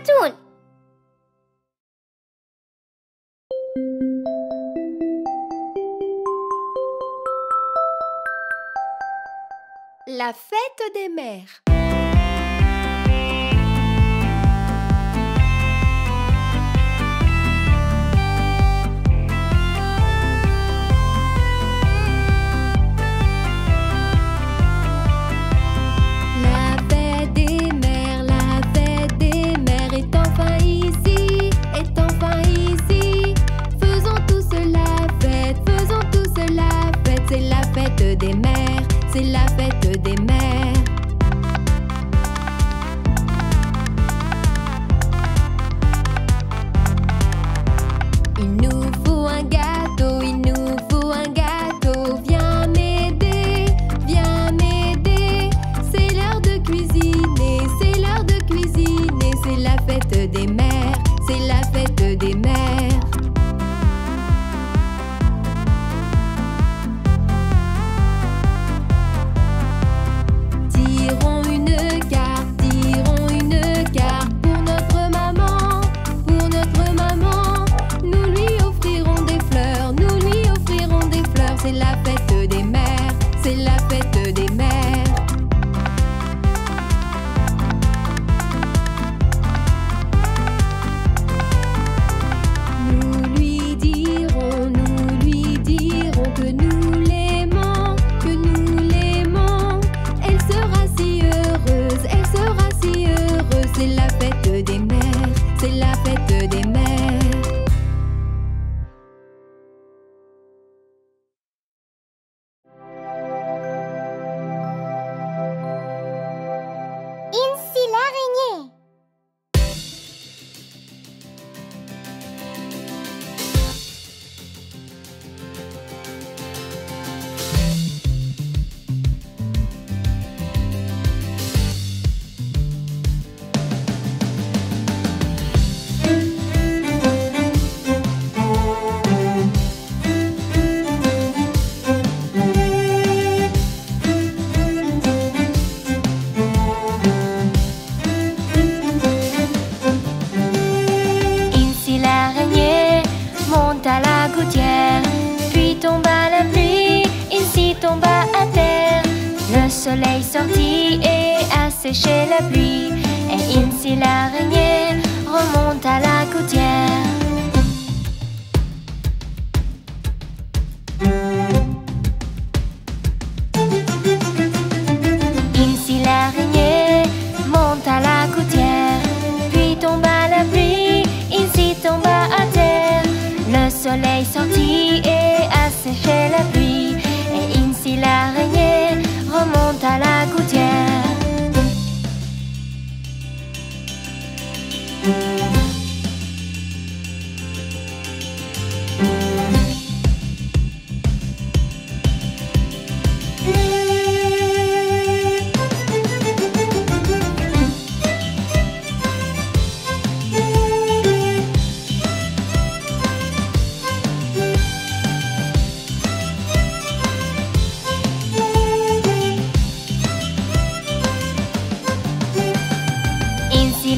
cartoon. La fête des mères. C'est la fête des mères. Il nous faut un gâteau, il nous faut un gâteau. Viens m'aider, viens m'aider. C'est l'heure de cuisiner, c'est l'heure de cuisiner. C'est la fête des mères, c'est la fête des mères. C'est la fête des mères, c'est la fête des mères. Nous lui dirons que nous l'aimons, que nous l'aimons. Elle sera si heureuse, elle sera si heureuse. C'est la fête des mères, c'est la fête des mères. Le soleil sortit et a séché la pluie. Et ainsi l'araignée remonte à la gouttière. Ainsi l'araignée monte à la gouttière. Puis tomba la pluie, ainsi tomba à terre. Le soleil sortit et a séché la pluie. Et ainsi l'araignée remonte à la gouttière.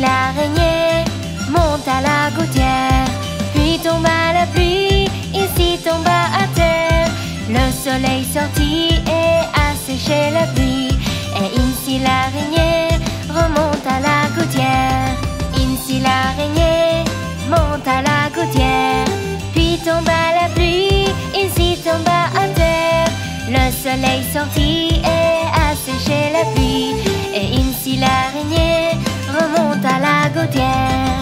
L'araignée monte à la gouttière, puis tomba la pluie, ici tomba à terre. Le soleil sortit et a séché la pluie. Et ainsi l'araignée remonte à la gouttière. Ainsi l'araignée monte à la gouttière, puis tomba la pluie, ici tomba à terre. Le soleil sortit et a séché la pluie. Et ainsi l'araignée remonte à la gouttière.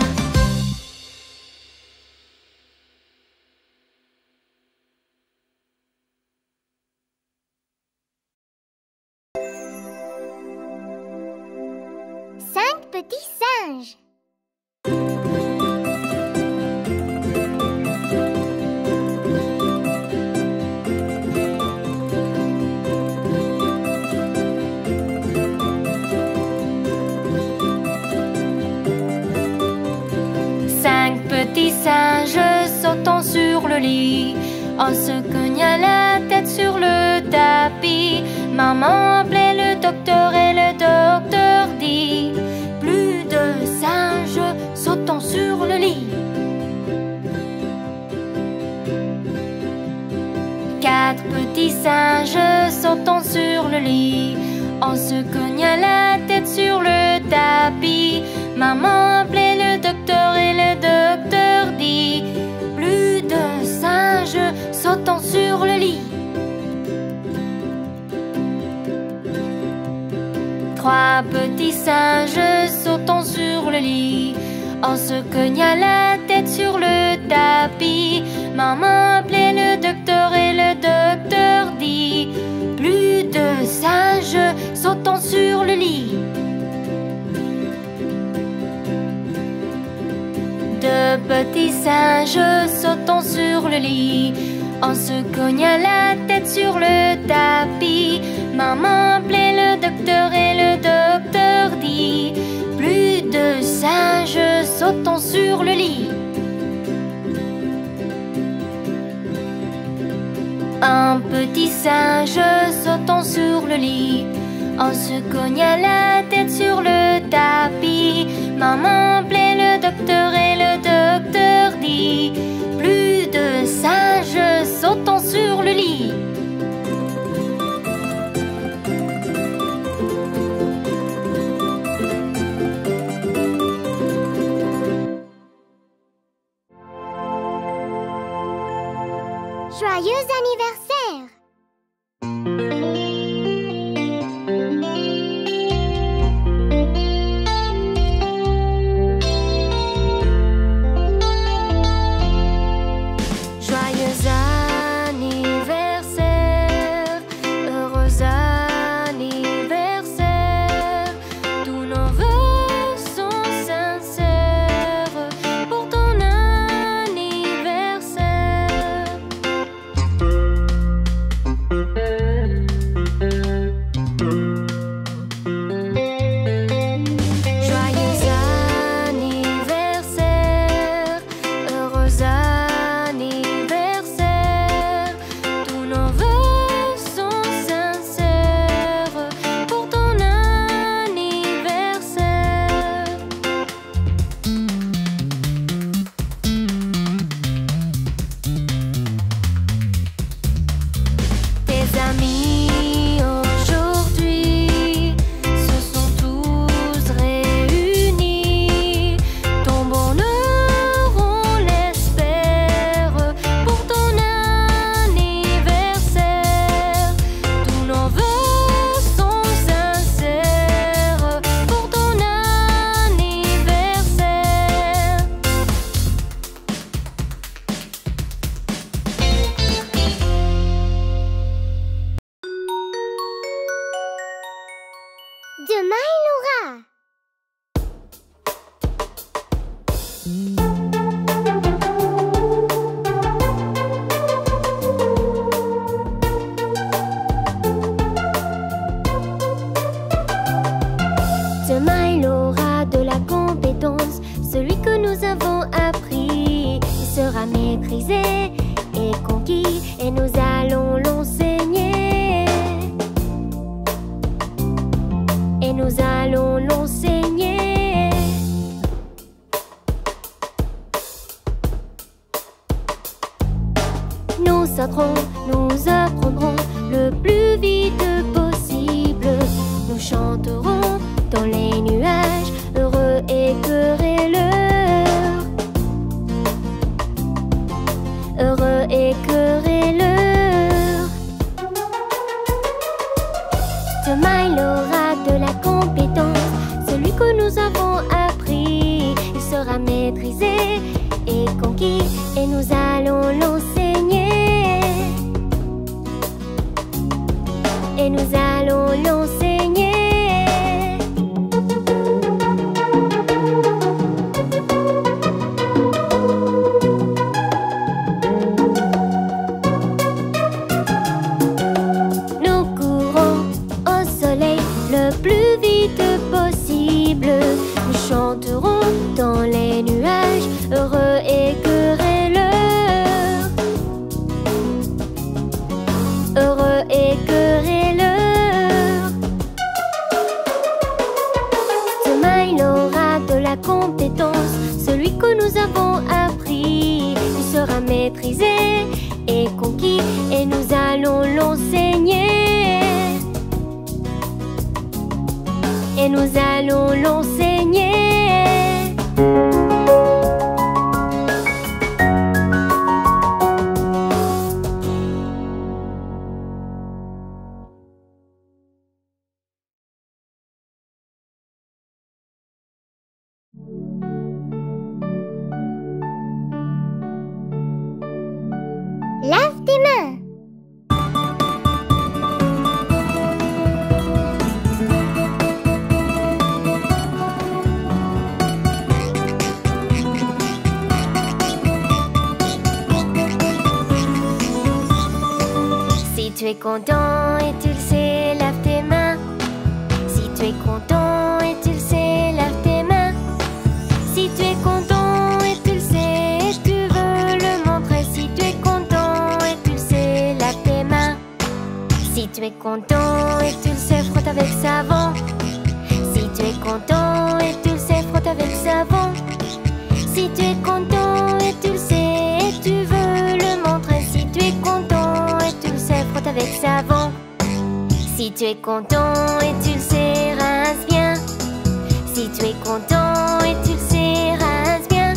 Cinq petits singes. Petits singes sautant sur le lit, en se cognant la tête sur le tapis. Maman appelait le docteur et le docteur dit: plus de singes petits singes sautant sur le lit. On se cogna la tête sur le tapis. Maman appelait le docteur et le docteur dit: plus de singes sautant sur le lit. 3 petits singes sautant sur le lit. On se cogna la tête sur le tapis. Maman appelait le docteur et le docteur dit: plus de singes sautant sur le lit. 2 petits singes sautant sur le lit. On se cogna la tête sur le tapis. Maman appelait le docteur et le docteur dit: plus de singes sautant sur le lit. 1 petit singe sautant sur le lit. On se cogna la tête sur le tapis. Maman appelait le docteur et le docteur dit: plus de singes sautant sur le lit. Joyeux anniversaire! Joyeux anniversaire, heureux anniversaire. Tous nos vœux sont sincères pour ton anniversaire. Joyeux anniversaire, heureux anniversaire. Tous nos vœux sont sincères pour ton anniversaire. Tes amis aujourd'hui se sont tous réunis. Ton bonheur, on l'espère pour ton anniversaire. Tous nos vœux sont sincères pour ton anniversaire. Demain, Laura! Demain, il aura de la compétence. Celui que nous avons appris, il sera maîtrisé et conquis, et nous allons l'enseigner. Et nous allons l'enseigner. Nous sauterons, nous apprendrons le plus vite possible. Nous chanterons dans les nuages, heureux et querelleurs. Heureux et querelleurs. Demain, il aura de la compétence. Celui que nous avons appris, il sera maîtrisé et conquis, et nous allons l'enseigner. Et nous allons l'enseigner. Nous courons au soleil le plus vite possible. Nous chanterons dans les nuages, heureux et querelleurs. Heureux et querelleurs. Demain, il aura de la compétence. Celui que nous avons appris, il sera maîtrisé est conquis et nous allons l'enseigner. Et nous allons l'enseigner. Lave tes mains. Si tu es content et tu le sais, lave tes mains. Si tu es content et tu le sais, lave tes mains. Si tu es content et tu le sais, et tu veux le montrer. Si tu es content et tu le sais, lave tes mains. Si tu es content et tu le sais, frotte avec savon. Si tu es content et tu le sais, frotte avec savon. Si tu es content et tu le sais, et tu veux le montrer. Si tu es content et tu le sais, frotte avec savon. Si tu es content et tu le sais, rince bien. Si tu es content et tu le sais, rince bien.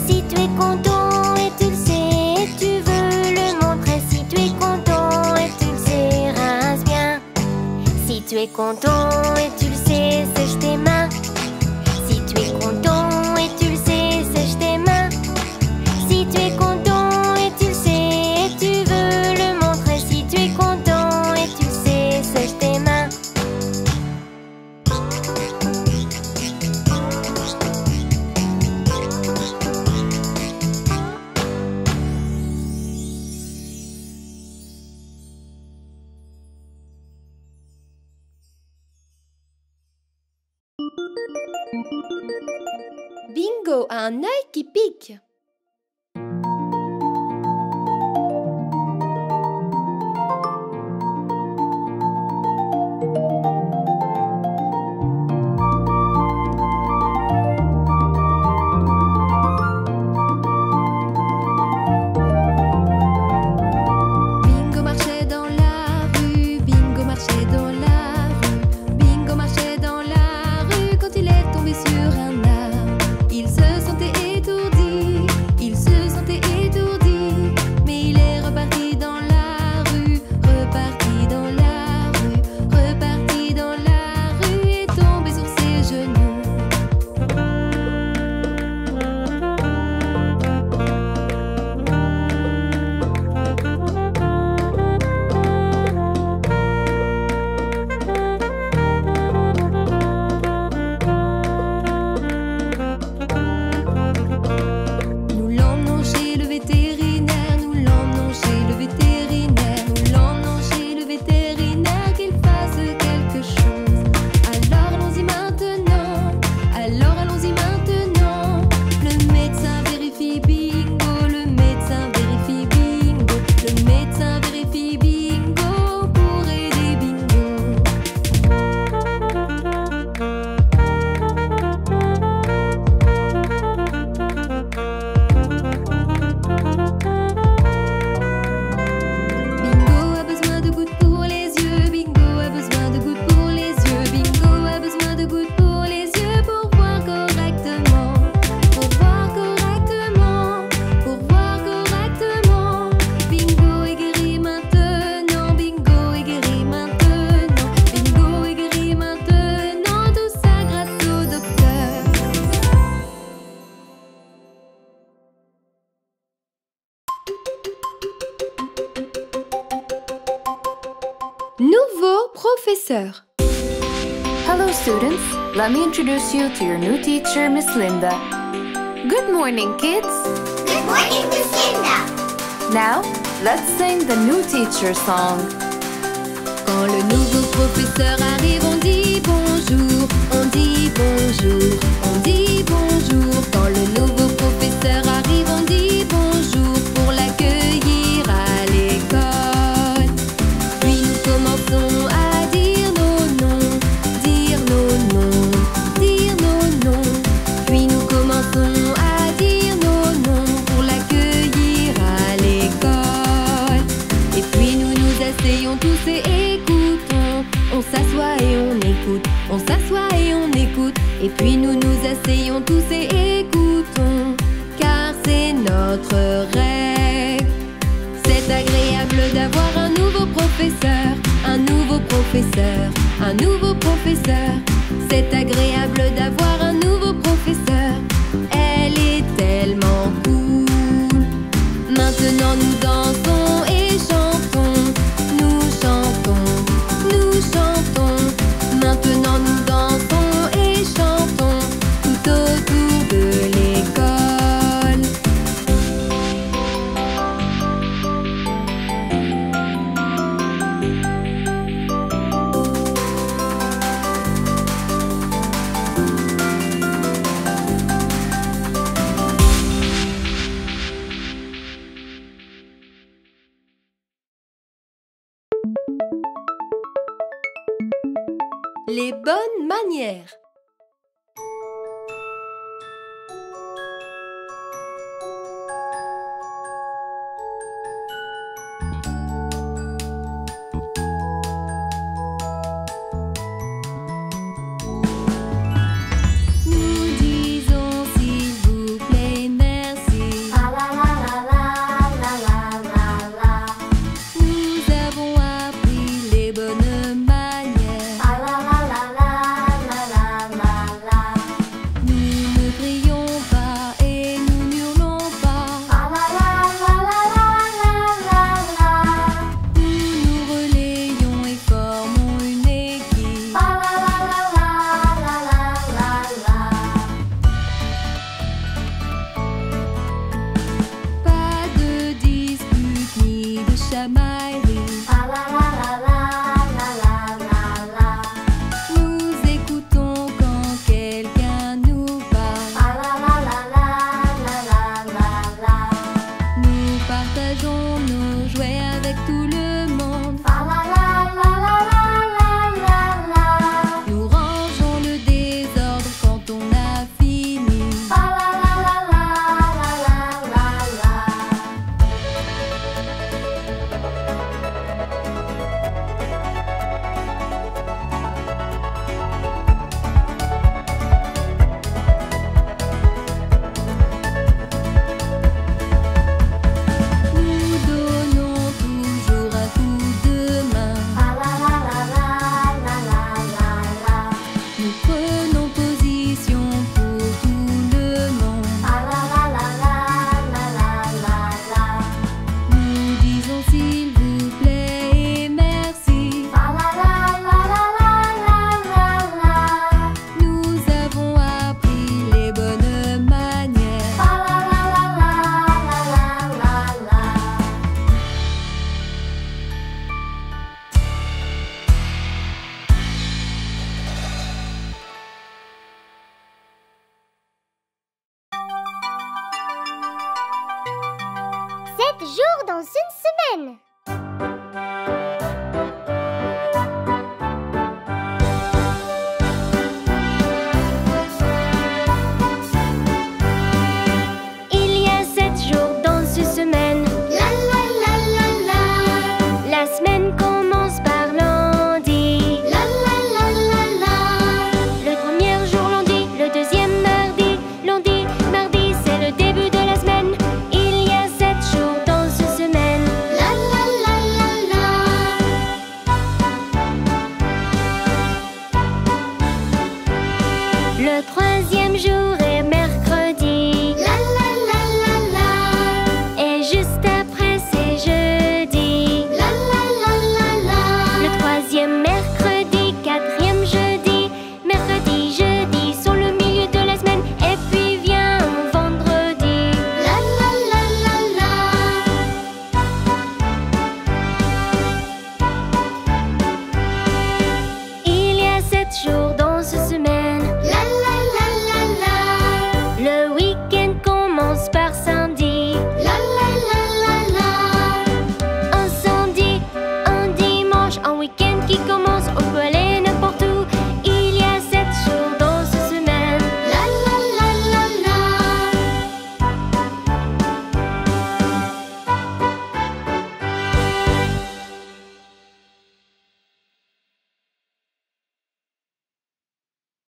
Si tu es content et tu le sais, et tu veux le montrer. Si tu es content et tu le sais, rince bien. Si tu es content et tu le sais, sèche tes mains. Si tu es content et tu le sais, sèche tes mains. Si tu es content et tu le sais, et tu veux le montrer. Si tu es content et tu le sais, sèche tes mains. Bingo a un œil qui pique. Bingo marchait dans la rue, Bingo marchait dans la rue, Bingo marchait dans la rue quand il est tombé sur un arbre. Il se sentait étourdi, il se sentait étourdi, mais il est reparti dans la rue, reparti dans la rue, reparti dans la rue et tombé sur ses genoux. Nous l'emmenons chez le vétérinaire, nous l'emmenons chez le vétérinaire, nous l'emmenons chez le vétérinaire qu'il fasse quelque chose. Alors allons-y maintenant, alors allons-y maintenant. Le médecin vérifie bingo, le médecin vérifie bingo, le médecin vérifie bingo pour aider bingo. Bingo a besoin de gouttes pour les yeux, Bingo a besoin de gouttes pour les yeux, Bingo a besoin de gouttes pour les yeux pour voir correctement, pour voir correctement, pour voir correctement. Bingo est guéri maintenant, Bingo est guéri maintenant, Bingo est guéri maintenant, tout ça grâce au docteur. Nouveau professeur. Hello students, let me introduce you to your new teacher, Miss Linda. Good morning kids! Good morning, Miss Linda. Now, let's sing the new teacher song. Quand le nouveau professeur arrive, on dit bonjour, on dit bonjour, on dit bonjour. Quand le nouveau professeur arrive, on dit bonjour pour l'accueillir à l'école. Puis nous commençons à dire nos noms, dire nos noms, dire nos noms. Puis nous commençons à dire nos noms pour l'accueillir à l'école. écoute. On s'assoit et on écoute, et puis nous nous asseyons tous et écoutons, car c'est notre règle. C'est agréable d'avoir un nouveau professeur, un nouveau professeur, un nouveau professeur. C'est agréable d'avoir un nouveau professeur. Elle est tellement cool. Maintenant nous dansons et chantons. Nous chantons, nous chantons. Maintenant nous dansons et chantons tout autour de l'école. Les bonnes manières. Nous disons s'il vous plaît, merci. Nous avons appris les bonnes manières. Nous ne crions pas et nous n'hurlons pas. Nous nous relayons et formons une équipe. Pas de dispute ni de chamaillerie. Nous écoutons quand quelqu'un nous parle. Nous partageons nos jouets avec tout le monde. Nous rangeons le désordre quand on a fini. Nous donnons toujours un coup de main. Nous prenons position pour tout le monde. Nous disons s'il vous plaît et merci. Nous avons appris les bonnes manières. Sept jours dans une semaine.